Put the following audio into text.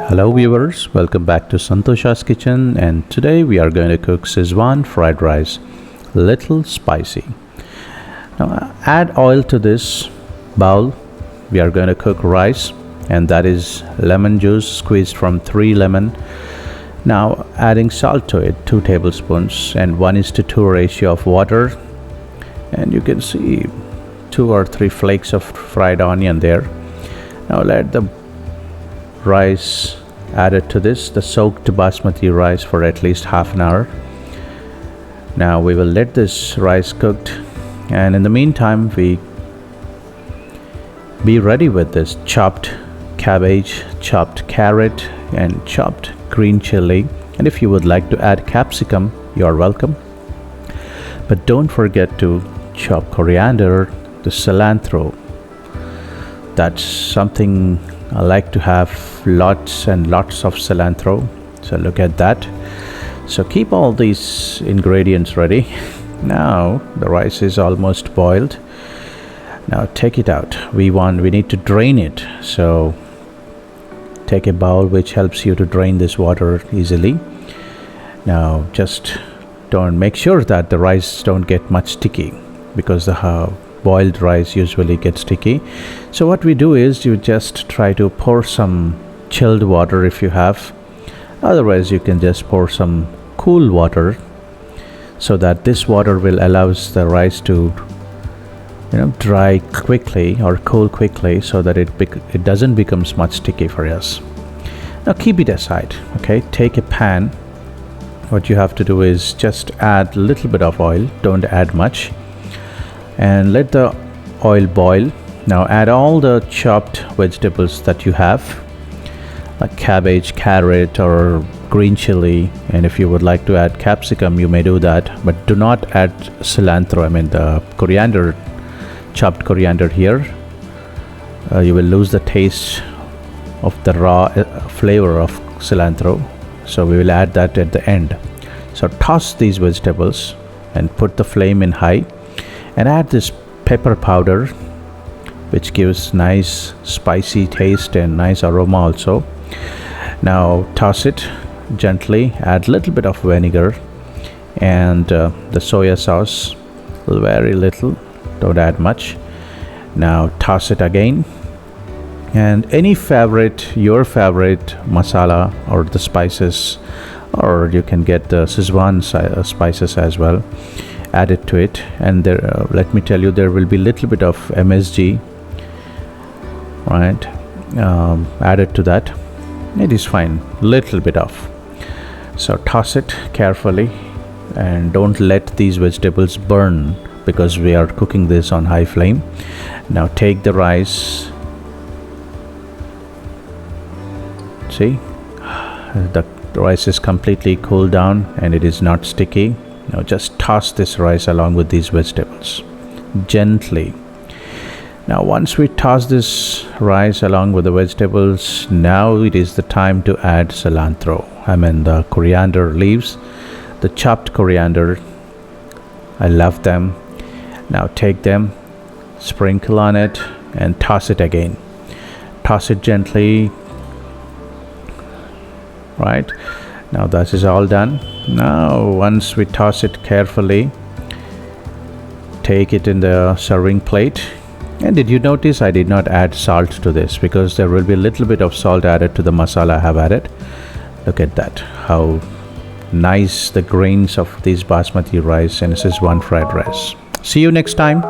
Hello viewers, welcome back to Santosha's kitchen, and today we are going to cook Schezwan fried rice, little spicy. Now add oil to this bowl. We are going to cook rice, and that is lemon juice squeezed from 3 lemon. Now adding salt to it, 2 tablespoons, and 1:2 ratio of water, and you can see 2 or 3 flakes of fried onion there. Now let the rice added to this, the soaked basmati rice, for at least half an hour. Now we will let this rice cooked, and in the meantime we be ready with this chopped cabbage, chopped carrot, and chopped green chili. And if you would like to add capsicum, you are welcome, but don't forget to chop coriander, the cilantro. That's something I like to have, lots and lots of cilantro. So look at that. So keep all these ingredients ready. Now the rice is almost boiled. Now take it out. We need to drain it. So take a bowl which helps you to drain this water easily. Now just don't make sure that the rice don't get much sticky, because the boiled rice usually gets sticky. So what we do is you just try to pour some chilled water if you have. Otherwise you can just pour some cool water, so that this water will allows the rice to dry quickly or cool quickly, so that it doesn't becomes much sticky for us. Now keep it aside. Okay, take a pan. What you have to do is just add a little bit of oil, don't add much, and let the oil boil. Now add all the chopped vegetables that you have, like cabbage, carrot, or green chili, and if you would like to add capsicum you may do that, but do not add cilantro, the coriander, chopped coriander here. You will lose the taste of the raw flavor of cilantro, so we will add that at the end. So toss these vegetables and put the flame in high, and add this pepper powder, which gives nice spicy taste and nice aroma also. Now toss it gently, add little bit of vinegar and the soya sauce, very little, don't add much. Now toss it again, and your favorite masala or the spices, or you can get the Schezwan spices as well, add it to it. And there let me tell you, there will be little bit of MSG, right, added to that. It is fine, little bit of. So toss it carefully, and don't let these vegetables burn, because we are cooking this on high flame. Now take the rice. See, the rice is completely cooled down and it is not sticky. Now just toss this rice along with these vegetables gently. Now once we toss this rice along with the vegetables, now it is the time to add cilantro, the coriander leaves, the chopped coriander. I love them. Now take them, sprinkle on it, and toss it again. Toss it gently. Right, now that is all done. Now once we toss it carefully, take it in the serving plate. And did you notice I did not add salt to this, because there will be a little bit of salt added to the masala I have added. Look at that, how nice the grains of this basmati rice, and this is one fried rice. See you next time.